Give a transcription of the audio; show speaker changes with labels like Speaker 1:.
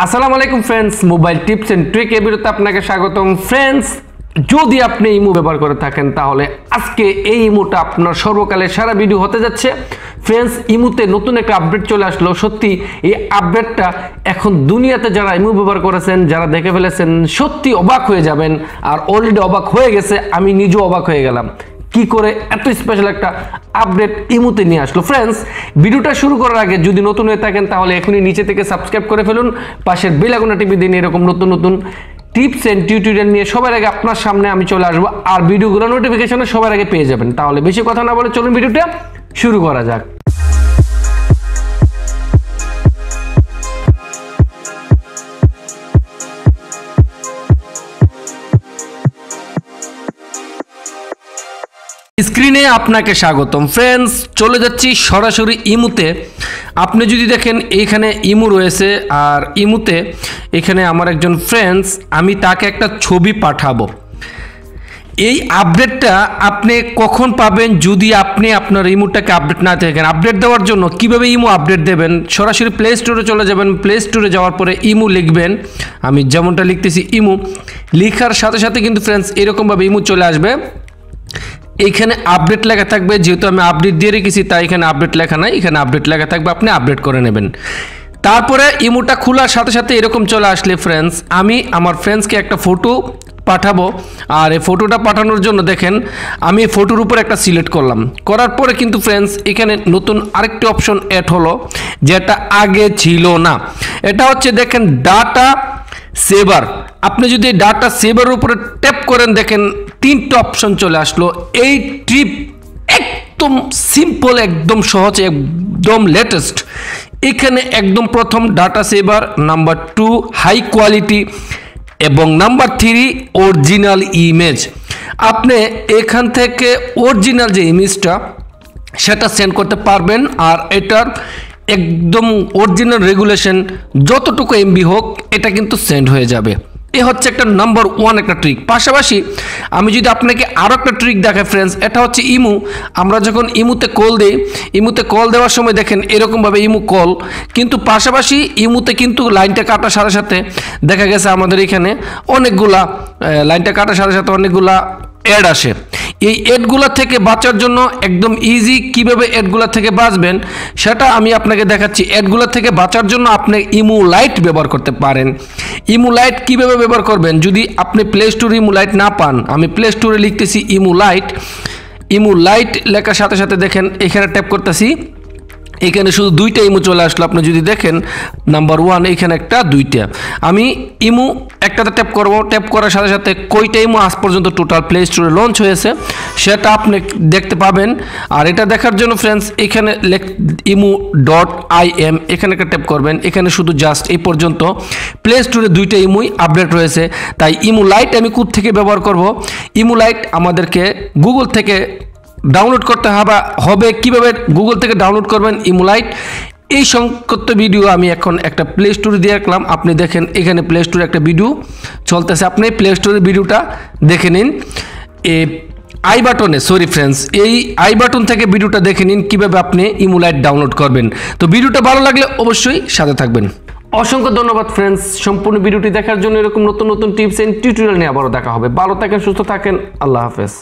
Speaker 1: আসসালামু আলাইকুম friends, mobile tips and trick এর ভিডিওতে আপনাকে স্বাগতম। ফ্রেন্ডস, যদি আপনি ইমো ব্যবহার করে থাকেন তাহলে আজকে এই ইমোটা আপনার সর্বকালের সারা ভিডিও হতে যাচ্ছে। ফ্রেন্ডস, ইমোতে নতুন একটা আপডেট চলে আসলো। সত্যি এই আপডেটটা এখন দুনিয়াতে যারা ইমো ব্যবহার করেছেন, যারা দেখে ফেলেছেন, সত্যি অবাক হয়ে যাবেন। আর অলরেডি অবাক হয়ে গেছে, আমি নিজেও অবাক হয়ে গেলাম কি করে এত স্পেশাল একটা আপডেট ইমোতে নিয়ে আসলো। ফ্রেন্ডস, ভিডিওটা শুরু করার আগে যদি নতুন হয়ে থাকেন তাহলে এখনই নিচে থেকে সাবস্ক্রাইব করে ফেলুন, পাশের বেল আইকনটা টিপে দিন। এরকম নতুন নতুন টিপস এন্ড টিউটোরিয়াল নিয়ে সবার আগে আপনার সামনে আমি চলে আসবো, আর ভিডিওগুলো নোটিফিকেশনে সবার আগে পেয়ে যাবেন। তাহলে বেশি কথা না বলে চলুন ভিডিওটা শুরু করা যাক। স্ক্রিনে আপনাকে স্বাগতম। ফ্রেন্ডস, চলে যাচ্ছি সরাসরি ইমোতে। আপনি যদি দেখেন এইখানে ইমো রয়েছে, আর ইমোতে এখানে আমার একজন ফ্রেন্ডস, আমি তাকে একটা ছবি পাঠাবো। এই আপডেটটা আপনি কখন পাবেন যদি আপনি আপনার ইমোটাকে আপডেট না দেখেন? আপডেট দেওয়ার জন্য কিভাবে ইমো আপডেট দেবেন? সরাসরি প্লে স্টোরে চলে যাবেন। প্লে স্টোরে যাওয়ার পরে ইমো লিখবেন। আমি যেমনটা লিখতেছি ইমো, লেখার সাথে সাথে কিন্তু ফ্রেন্ডস এরকমভাবে ইমো চলে আসবে। এইখানে আপডেট লেখা থাকবে, যেহেতু আমি আপডেট দিয়ে রেখেছি তাই এখানে আপডেট লেখা নাই, এখানে আপডেট লেখা থাকবে, আপনি আপডেট করে নেবেন। তারপরে ইমোটা খোলার সাথে সাথে এরকম চলে আসলে ফ্রেন্ডস, আমি আমার ফ্রেন্ডসকে একটা ফটো পাঠাবো। আর এই ফটোটা পাঠানোর জন্য দেখেন আমি ফটোর উপর একটা সিলেক্ট করলাম, করার পরে কিন্তু ফ্রেন্ডস এখানে নতুন আরেকটি অপশন অ্যাড হলো, যেটা আগে ছিল না। এটা হচ্ছে দেখেন ডাটা সেভার। আপনি যদি ডাটা সেভারের উপরে ট্যাপ করেন, দেখেন তিনটা অপশন চলে আসলো। এই ট্রিপ একদম সিম্পল, একদম সহজ, একদম লেটেস্ট। এখানে একদম প্রথম data saver, number 2 high quality, এবং নাম্বার 3 অরিজিনাল ইমেজ। আপনি এখান থেকে অরিজিনাল যে ইমেজটা সেটা সেন্ড করতে পারবেন, আর এটার একদম অরিজিনাল রেগুলেশন যতটুকু এমবি হোক এটা কিন্তু সেন্ড হয়ে যাবে। এ হচ্ছে একটা নাম্বার 1 একটা ট্রিক। পাশাপাশি আমি যদি আপনাকে আরও একটা ট্রিক দেখাই ফ্রেন্ডস, এটা হচ্ছে ইমো। আমরা যখন ইমোতে কল দিই, ইমোতে কল দেওয়ার সময় দেখেন এরকমভাবে ইমো কল, কিন্তু পাশাপাশি ইমোতে কিন্তু লাইনটা কাটার সাথে সাথে দেখা গেছে আমাদের এখানে অনেকগুলা লাইনটা কাটার সাথে সাথে অনেকগুলা অ্যাড আসে। এই অ্যাডগুলা থেকে বাঁচার জন্য একদম ইজি, কিভাবে অ্যাডগুলা থেকে বাঁচবেন সেটা আমি আপনাকে দেখাচ্ছি। অ্যাডগুলা থেকে বাঁচার জন্য আপনি ইমো লাইট ব্যবহার করতে পারেন। ইমো লাইট কীভাবে ব্যবহার করবেন? যদি আপনি প্লে স্টোরে ইমো লাইট না পান, আমি প্লে স্টোরে লিখতেছি ইমো লাইট। ইমো লাইট লেখার সাথে সাথে দেখেন এখানে ট্যাপ করতেছি, এখানে শুধু 2টা ইমো চলে আসলো। আপনি যদি দেখেন নাম্বার 1 এখানে একটা, 2টা। আমি ইমো একটাতে ট্যাপ করব। ট্যাপ করার সাথে সাথে কয়টা ইমো আজ পর্যন্ত টোটাল প্লে স্টোরে লঞ্চ হয়েছে সেটা আপনি দেখতে পাবেন। আর এটা দেখার জন্য ফ্রেন্ডস এখানে ইমো.im এখানে একটা ট্যাপ করবেন। এখানে শুধু জাস্ট এই পর্যন্ত প্লে স্টোরে 2টা ইমোই আপডেট রয়েছে। তাই ইমো লাইট আমি কোথা থেকে ব্যবহার করব? ইমো লাইট আমাদেরকে গুগল থেকে ডাউনলোড করতে হবে। কিভাবে গুগল থেকে ডাউনলোড করবেন ইমো লাইট, এই সংক্ষিপ্ত ভিডিও আমি এখন একটা প্লে স্টোরে দিয়ে রাখলাম। আপনি দেখেন এখানে প্লে স্টোরে একটা ভিডিও চলতেছে, আপনি প্লে স্টোরের ভিডিওটা দেখে নিন। আই বাটনে, সরি ফ্রেন্ডস, এই আই বাটন থেকে ভিডিওটা দেখে নিন কীভাবে আপনি ইমো লাইট ডাউনলোড করবেন। তো ভিডিওটা ভালো লাগলে অবশ্যই সাথে থাকবেন। অসংখ্য ধন্যবাদ ফ্রেন্ডস সম্পূর্ণ ভিডিওটি দেখার জন্য। এরকম নতুন নতুন টিপস এন্ড টিউটোরিয়াল নিয়ে আবারও দেখা হবে। ভালো থাকেন, সুস্থ থাকেন, আল্লাহ হাফেজ।